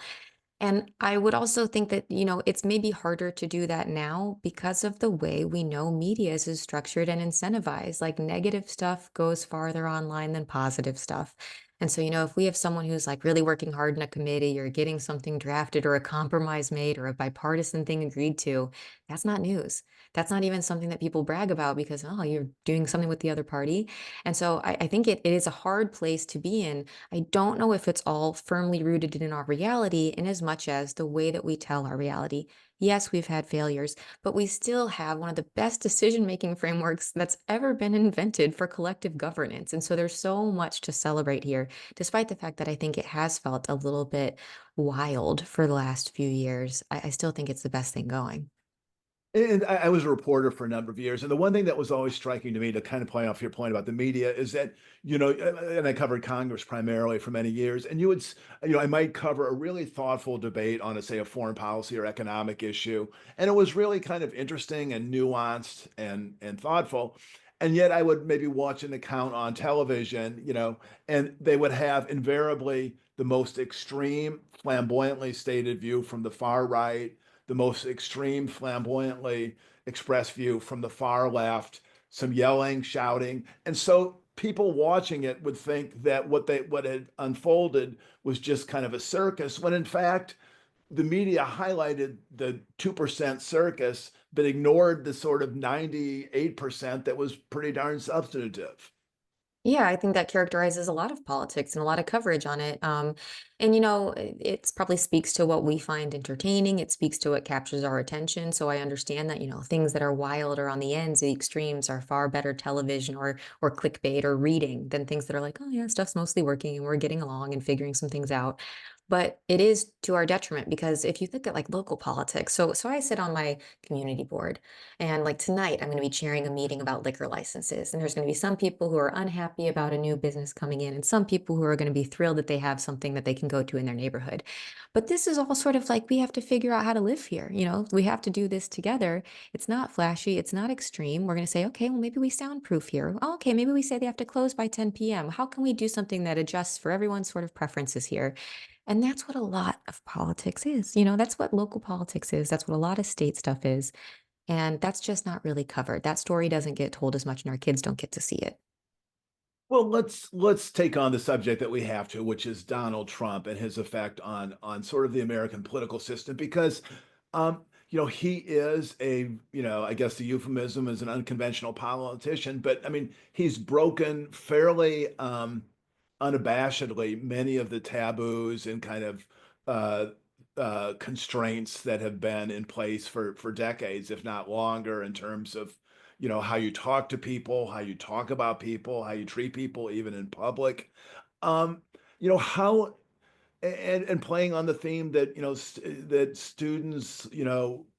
And I would also think that, it's maybe harder to do that now because of the way we know media is structured and incentivized. Like negative stuff goes farther online than positive stuff. And so, if we have someone who's like really working hard in a committee or getting something drafted or a compromise made or a bipartisan thing agreed to, that's not news. That's not even something that people brag about because, oh, you're doing something with the other party. And so I think it is a hard place to be in. I don't know if it's all firmly rooted in our reality in as much as the way that we tell our reality. Yes, we've had failures, but we still have one of the best decision-making frameworks that's ever been invented for collective governance. And so there's so much to celebrate here, despite the fact that I think it has felt a little bit wild for the last few years. I still think it's the best thing going. And I was a reporter for a number of years. And the one thing that was always striking to me to kind of play off your point about the media is that, and I covered Congress primarily for many years. And I might cover a really thoughtful debate on, say, a foreign policy or economic issue. And it was really kind of interesting and nuanced and thoughtful. And yet I would maybe watch an account on television, and they would have invariably the most extreme, flamboyantly stated view from the far right, the most extreme, flamboyantly expressed view from the far left, some yelling, shouting. And so people watching it would think that what had unfolded was just kind of a circus, when in fact the media highlighted the 2% circus, but ignored the sort of 98% that was pretty darn substantive. Yeah, I think that characterizes a lot of politics and a lot of coverage on it. And it's probably speaks to what we find entertaining. It speaks to what captures our attention. So I understand that, things that are wild or on the ends, the extremes are far better television or clickbait or reading than things that are like, oh yeah, stuff's mostly working and we're getting along and figuring some things out. But it is to our detriment because if you look at like local politics, so I sit on my community board. And like tonight, I'm going to be chairing a meeting about liquor licenses. And there's going to be some people who are unhappy about a new business coming in, and some people who are going to be thrilled that they have something that they can go to in their neighborhood. But this is all sort of like we have to figure out how to live here. We have to do this together. It's not flashy, it's not extreme. We're going to say, okay, well, maybe we soundproof here. Oh, okay, maybe we say they have to close by 10 p.m. How can we do something that adjusts for everyone's sort of preferences here? And that's what a lot of politics is. That's what local politics is. That's what a lot of state stuff is. And that's just not really covered. That story doesn't get told as much, and our kids don't get to see it. Well, let's take on the subject that we have to, which is Donald Trump and his effect on sort of the American political system, because he is I guess the euphemism is an unconventional politician, but I mean, he's broken fairly unabashedly many of the taboos and kind of uh, constraints that have been in place for decades, if not longer, in terms of how you talk to people, how you talk about people, how you treat people, even in public. Um, how and playing on the theme that that students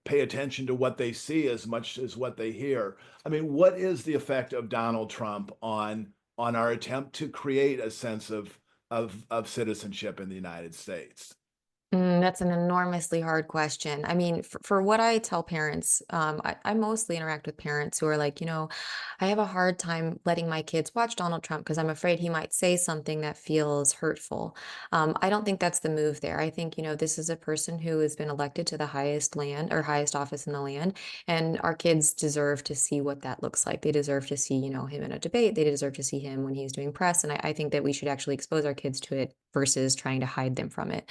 pay attention to what they see as much as what they hear. I mean, what is the effect of Donald Trump on our attempt to create a sense of citizenship in the United States? That's an enormously hard question. I mean, for what I tell parents, I mostly interact with parents who are like, I have a hard time letting my kids watch Donald Trump because I'm afraid he might say something that feels hurtful. I don't think that's the move there. I think, this is a person who has been elected to the highest land or highest office in the land, and our kids deserve to see what that looks like. They deserve to see, him in a debate. They deserve to see him when he's doing press. And I think that we should actually expose our kids to it versus trying to hide them from it.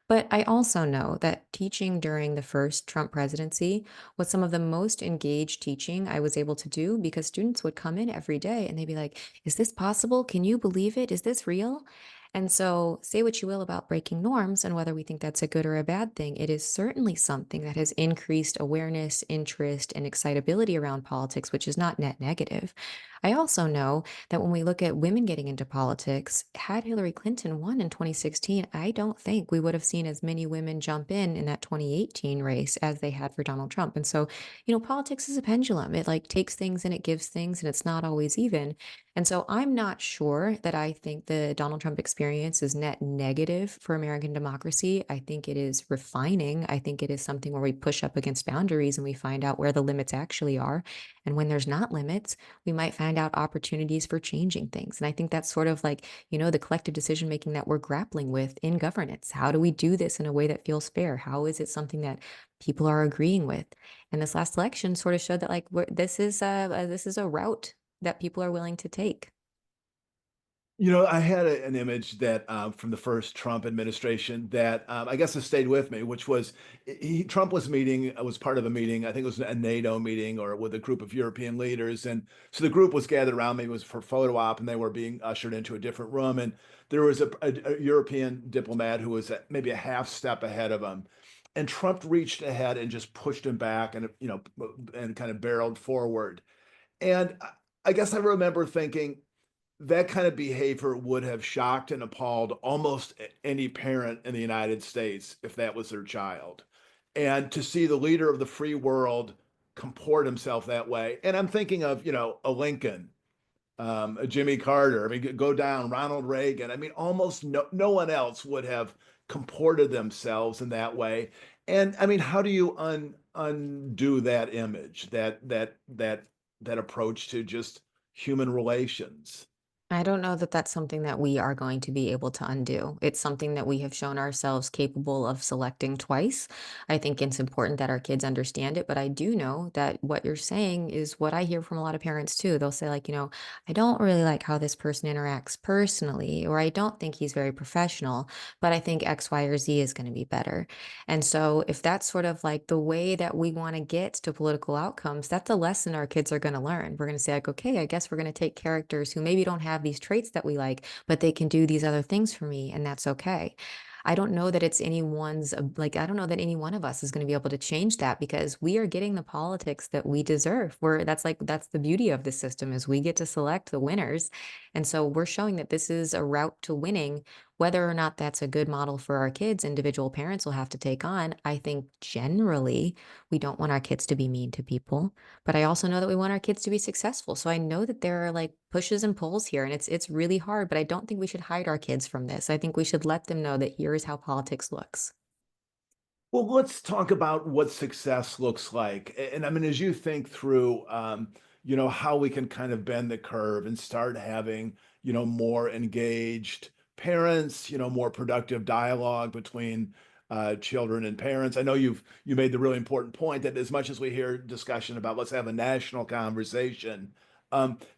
But I also know that teaching during the first Trump presidency was some of the most engaged teaching I was able to do because students would come in every day and they'd be like, "Is this possible? Can you believe it? Is this real?" And so, say what you will about breaking norms and whether we think that's a good or a bad thing, it is certainly something that has increased awareness, interest, and excitability around politics, which is not net negative. I also know that when we look at women getting into politics, had Hillary Clinton won in 2016, I don't think we would have seen as many women jump in that 2018 race as they had for Donald Trump. And so, politics is a pendulum. It like takes things and it gives things, and it's not always even. And so I'm not sure that I think the Donald Trump experience is net negative for American democracy. I think it is refining. I think it is something where we push up against boundaries and we find out where the limits actually are. And when there's not limits, we might find out opportunities for changing things. And I think that's sort of like, the collective decision making that we're grappling with in governance. How do we do this in a way that feels fair? How is it something that people are agreeing with? And this last election sort of showed that like this is a route that people are willing to take. I had an image that from the first Trump administration that I guess has stayed with me, which was Trump was meeting, was part of a meeting. I think it was a NATO meeting or with a group of European leaders, and so the group was gathered around me. It was for photo op, and they were being ushered into a different room, and there was a European diplomat who was maybe a half step ahead of him, and Trump reached ahead and just pushed him back, and and kind of barreled forward, and I guess I remember thinking that kind of behavior would have shocked and appalled almost any parent in the United States if that was their child. And to see the leader of the free world comport himself that way. And I'm thinking of, a Lincoln, a Jimmy Carter. I mean, go down, Ronald Reagan. I mean, almost no one else would have comported themselves in that way. And I mean, how do you undo that image, that approach to just human relations? I don't know that that's something that we are going to be able to undo. It's something that we have shown ourselves capable of selecting twice. I think it's important that our kids understand it, but I do know that what you're saying is what I hear from a lot of parents too. They'll say, like, I don't really like how this person interacts personally, or I don't think he's very professional, but I think X, Y, or Z is going to be better. And so, if that's sort of like the way that we want to get to political outcomes, that's a lesson our kids are going to learn. We're going to say, like, okay, I guess we're going to take characters who maybe don't have these traits that we like, but they can do these other things for me, and that's okay. I don't know that it's anyone's, like, I don't know that any one of us is going to be able to change that because we are getting the politics that we deserve. That's the beauty of this system is we get to select the winners. And so we're showing that this is a route to winning. Whether or not that's a good model for our kids, individual parents will have to take on. I think generally we don't want our kids to be mean to people, but I also know that we want our kids to be successful. So I know that there are like pushes and pulls here, and it's really hard, but I don't think we should hide our kids from this. I think we should let them know that here is how politics looks. Well, let's talk about what success looks like. And I mean, as you think through, how we can kind of bend the curve and start having, more engaged parents, more productive dialogue between children and parents. I know you made the really important point that as much as we hear discussion about let's have a national conversation,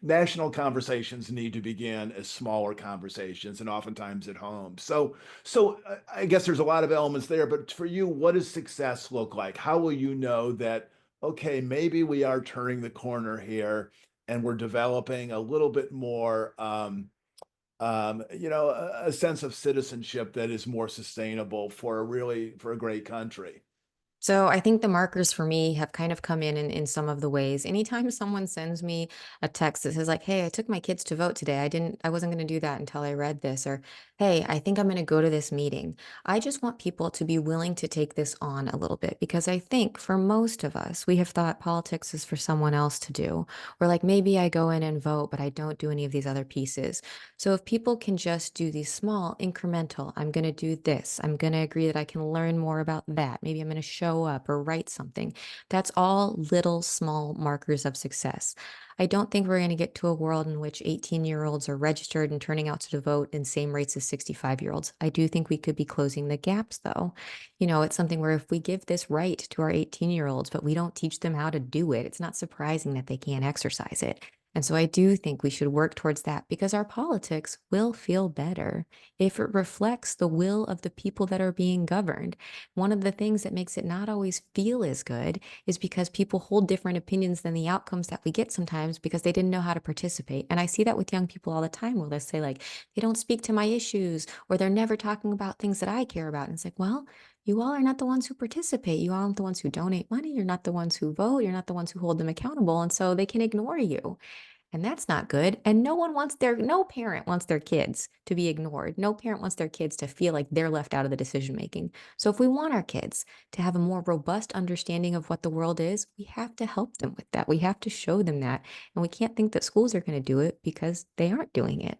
national conversations need to begin as smaller conversations and oftentimes at home. So I guess there's a lot of elements there, but for you, what does success look like? How will you know that, okay, maybe we are turning the corner here and we're developing a little bit more, a sense of citizenship that is more sustainable for a great country? So I think the markers for me have kind of come in some of the ways. Anytime someone sends me a text that says like, "Hey, I took my kids to vote today. I wasn't going to do that until I read this," or "Hey, I think I'm going to go to this meeting." I just want people to be willing to take this on a little bit because I think for most of us, we have thought politics is for someone else to do. Or like maybe I go in and vote, but I don't do any of these other pieces. So if people can just do these small incremental, I'm going to do this. I'm going to agree that I can learn more about that. Maybe I'm going to show up or write something. That's all little small markers of success. I don't think we're going to get to a world in which 18-year-olds are registered and turning out to vote in same rates as 65-year-olds. I do think we could be closing the gaps though. It's something where if we give this right to our 18-year-olds, but we don't teach them how to do it, it's not surprising that they can't exercise it. And so I do think we should work towards that because our politics will feel better if it reflects the will of the people that are being governed. One of the things that makes it not always feel as good is because people hold different opinions than the outcomes that we get sometimes because they didn't know how to participate. And I see that with young people all the time where they say, like, they don't speak to my issues or they're never talking about things that I care about. And it's like, well, you all are not the ones who participate. You all aren't the ones who donate money. You're not the ones who vote. You're not the ones who hold them accountable. And so they can ignore you. And that's not good. And no parent wants their kids to be ignored. No parent wants their kids to feel like they're left out of the decision making. So if we want our kids to have a more robust understanding of what the world is, we have to help them with that. We have to show them that. And we can't think that schools are going to do it because they aren't doing it.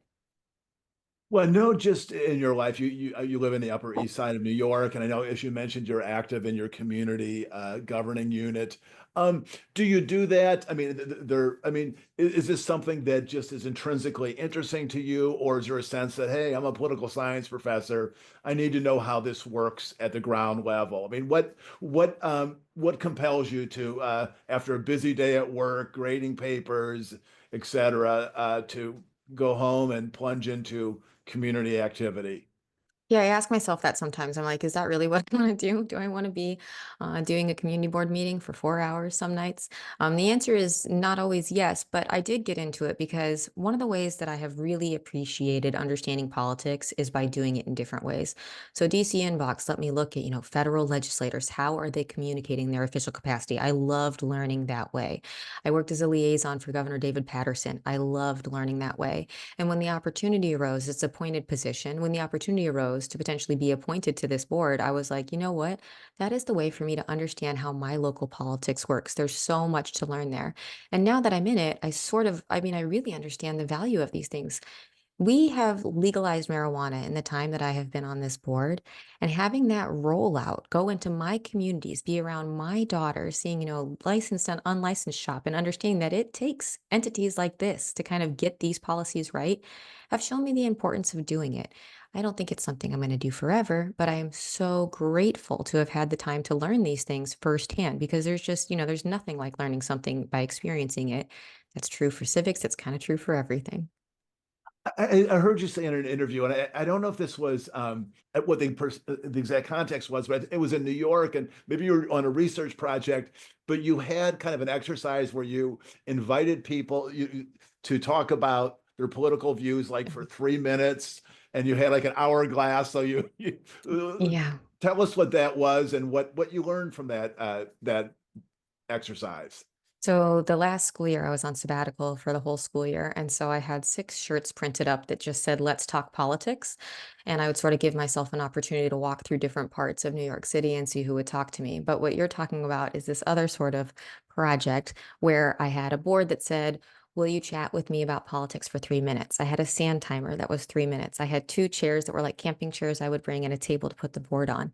Well, no, just in your life, you live in the Upper East Side of New York, and I know, as you mentioned, you're active in your community governing unit. Um, do you do that? I mean, is this something that just is intrinsically interesting to you, or is there a sense that, hey, I'm a political science professor, I need to know how this works at the ground level? I mean, what compels you to, after a busy day at work, grading papers, et cetera, to go home and plunge into community activity? Yeah, I ask myself that sometimes. I'm like, is that really what I want to do? Do I want to be doing a community board meeting for 4 hours some nights? The answer is not always yes, but I did get into it because one of the ways that I have really appreciated understanding politics is by doing it in different ways. So DC Inbox let me look at, federal legislators. How are they communicating their official capacity? I loved learning that way. I worked as a liaison for Governor David Patterson. I loved learning that way. And when the opportunity arose, it's appointed position. When the opportunity arose to potentially be appointed to this board, I was like, you know what? That is the way for me to understand how my local politics works. There's so much to learn there. And now that I'm in it, I really understand the value of these things. We have legalized marijuana in the time that I have been on this board, and having that rollout go into my communities, be around my daughter, seeing, licensed and unlicensed shop, and understanding that it takes entities like this to kind of get these policies right, have shown me the importance of doing it. I don't think it's something I'm going to do forever, but I am so grateful to have had the time to learn these things firsthand because there's nothing like learning something by experiencing it. That's true for civics. It's kind of true for everything. I heard you say in an interview, and I don't know if this was what the exact context was, but it was in New York, and maybe you were on a research project, but you had kind of an exercise where you invited people to talk about their political views, like for 3 minutes, and you had like an hourglass. So you Yeah. tell us what that was and what you learned from that exercise. So the last school year, I was on sabbatical for the whole school year. And so I had 6 shirts printed up that just said, let's talk politics. And I would sort of give myself an opportunity to walk through different parts of New York City and see who would talk to me. But what you're talking about is this other sort of project where I had a board that said, will you chat with me about politics for 3 minutes? I had a sand timer that was 3 minutes. I had 2 chairs that were like camping chairs I would bring and a table to put the board on.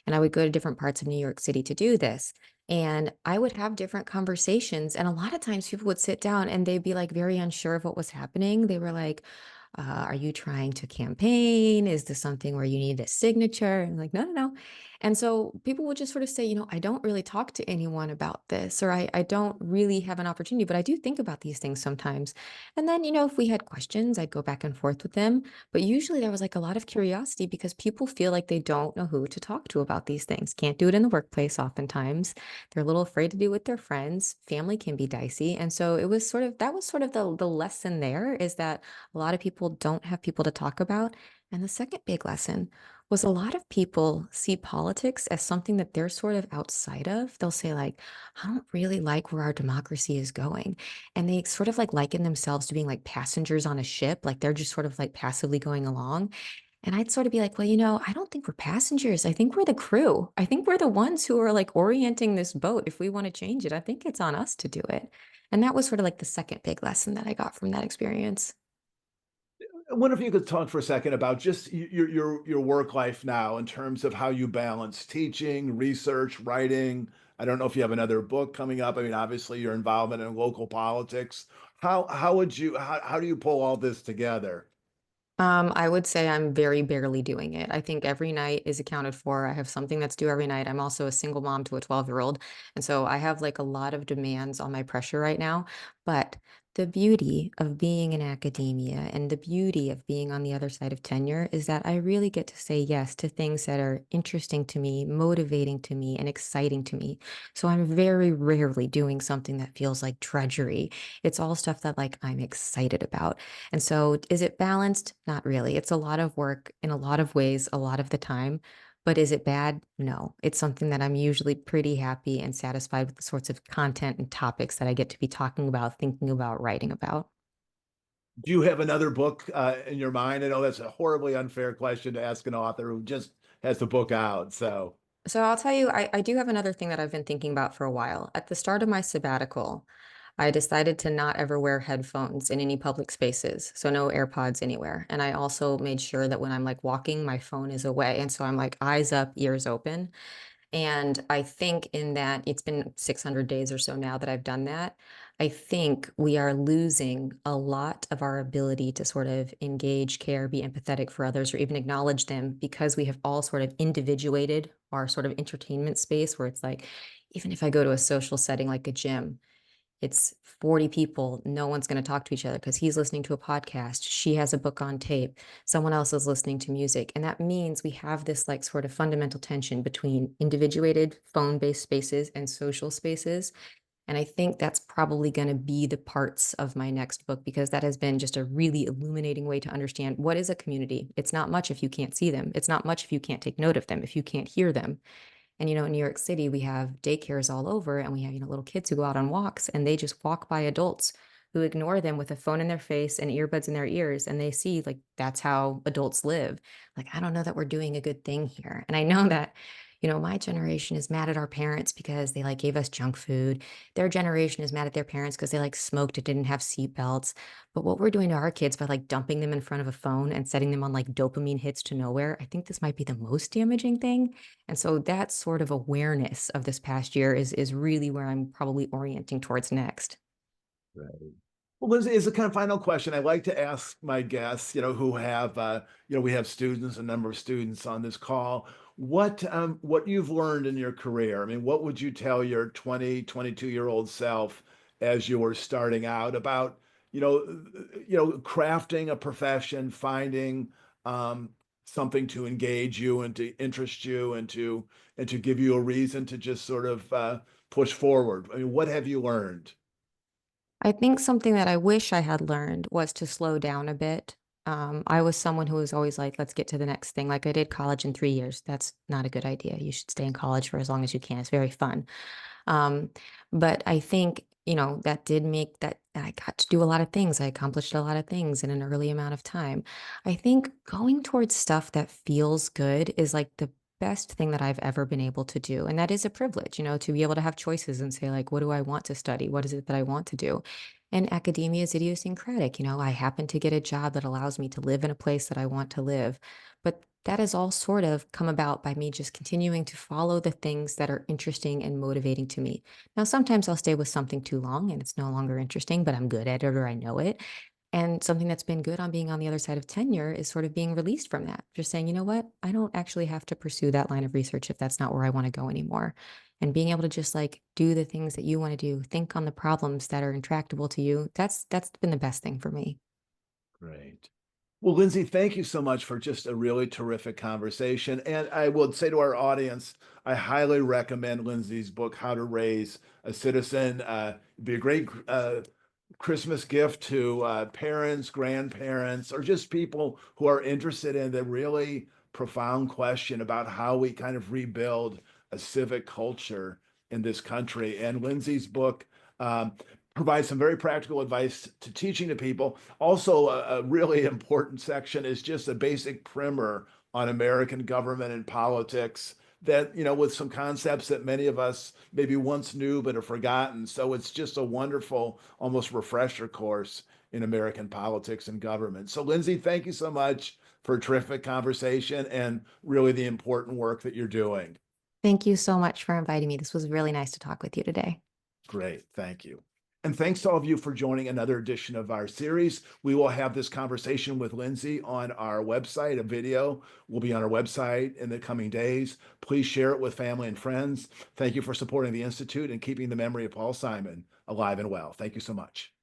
And I would go to different parts of New York City to do this. And I would have different conversations. And a lot of times people would sit down and they'd be like very unsure of what was happening. They were like, are you trying to campaign? Is this something where you need a signature? And I'm like, no, no, no. And so people would just sort of say, I don't really talk to anyone about this, or I don't really have an opportunity, but I do think about these things sometimes. And then, if we had questions, I'd go back and forth with them. But usually there was like a lot of curiosity because people feel like they don't know who to talk to about these things. Can't do it in the workplace oftentimes. They're a little afraid to do it with their friends. Family can be dicey. And so that was sort of the lesson there is that a lot of people don't have people to talk about. And the second big lesson was a lot of people see politics as something that they're sort of outside of. They'll say, like, I don't really like where our democracy is going. And they sort of like liken themselves to being like passengers on a ship, like they're just sort of like passively going along. And I'd sort of be like, well, I don't think we're passengers. I think we're the crew. I think we're the ones who are like orienting this boat. If we want to change it, I think it's on us to do it. And that was sort of like the second big lesson that I got from that experience. I wonder if you could talk for a second about just your work life now in terms of how you balance teaching, research, writing. I don't know if you have another book coming up. I mean, obviously your involvement in local politics. How do you pull all this together? I would say I'm very barely doing it. I think every night is accounted for. I have something that's due every night. I'm also a single mom to a 12-year-old. And so I have like a lot of demands on my pressure right now. But The beauty of being in academia and the beauty of being on the other side of tenure is that I really get to say yes to things that are interesting to me, motivating to me, and exciting to me. So I'm very rarely doing something that feels like drudgery. It's all stuff that like I'm excited about. And so is it balanced? Not really. It's a lot of work in a lot of ways, a lot of the time. But is it bad? No. It's something that I'm usually pretty happy and satisfied with the sorts of content and topics that I get to be talking about, thinking about, writing about. Do you have another book in your mind? I know that's a horribly unfair question to ask an author who just has the book out. So, So I'll tell you, I do have another thing that I've been thinking about for a while. At the start of my sabbatical, I decided to not ever wear headphones in any public spaces. So no AirPods anywhere. And I also made sure that when I'm like walking, my phone is away. And so I'm like eyes up, ears open. And I think in that it's been 600 days or so now that I've done that. I think we are losing a lot of our ability to sort of engage, care, be empathetic for others, or even acknowledge them because we have all sort of individuated our sort of entertainment space where it's like, even if I go to a social setting like a gym, it's 40 people. No one's going to talk to each other because he's listening to a podcast. She has a book on tape. Someone else is listening to music. And that means we have this like sort of fundamental tension between individuated phone based spaces and social spaces. And I think that's probably going to be the parts of my next book because that has been just a really illuminating way to understand what is a community. It's not much if you can't see them. It's not much if you can't take note of them, if you can't hear them. And, in New York City, we have daycares all over and we have, little kids who go out on walks and they just walk by adults who ignore them with a phone in their face and earbuds in their ears. And they see like that's how adults live. Like, I don't know that we're doing a good thing here. And I know that, my generation is mad at our parents because they like gave us junk food. Their generation is mad at their parents because they like smoked and didn't have seat belts. But what we're doing to our kids by like dumping them in front of a phone and setting them on like dopamine hits to nowhere, I think this might be the most damaging thing. And so that sort of awareness of this past year is really where I'm probably orienting towards next. right. Well, Lindsay, as a kind of final question, I like to ask my guests, who have, we have students, a number of students on this call, what you've learned in your career. I mean, what would you tell your 20, 22-year-old self as you were starting out about, crafting a profession, finding um, something to engage you and to interest you and to give you a reason to just sort of push forward. I mean, what have you learned? I think something that I wish I had learned was to slow down a bit. I was someone who was always like, let's get to the next thing. Like I did college in 3 years. That's not a good idea. You should stay in college for as long as you can. It's very fun. Um, but I think, that did make that I got to do a lot of things. I accomplished a lot of things in an early amount of time. I think going towards stuff that feels good is like the best thing that I've ever been able to do. And that is a privilege, to be able to have choices and say, like, what do I want to study? What is it that I want to do? And academia is idiosyncratic. I happen to get a job that allows me to live in a place that I want to live. But that has all sort of come about by me just continuing to follow the things that are interesting and motivating to me. Now, sometimes I'll stay with something too long and it's no longer interesting, but I'm good at it or I know it. And something that's been good on being on the other side of tenure is sort of being released from that. Just saying, you know what? I don't actually have to pursue that line of research if that's not where I want to go anymore. And being able to just like do the things that you want to do, think on the problems that are intractable to you. That's been the best thing for me. Great. Well, Lindsay, thank you so much for just a really terrific conversation. And I will say to our audience, I highly recommend Lindsay's book, How to Raise a Citizen. It'd be a great Christmas gift to parents, grandparents, or just people who are interested in the really profound question about how we kind of rebuild a civic culture in this country. And Lindsay's book um, provides some very practical advice to teaching to people. Also, a really important section is just a basic primer on American government and politics that, with some concepts that many of us maybe once knew but have forgotten. So it's just a wonderful, almost refresher course in American politics and government. So, Lindsay, thank you so much for a terrific conversation and really the important work that you're doing. Thank you so much for inviting me. This was really nice to talk with you today. Great. Thank you. And thanks to all of you for joining another edition of our series. We will have this conversation with Lindsay on our website. A video will be on our website in the coming days. Please share it with family and friends. Thank you for supporting the Institute and keeping the memory of Paul Simon alive and well. Thank you so much.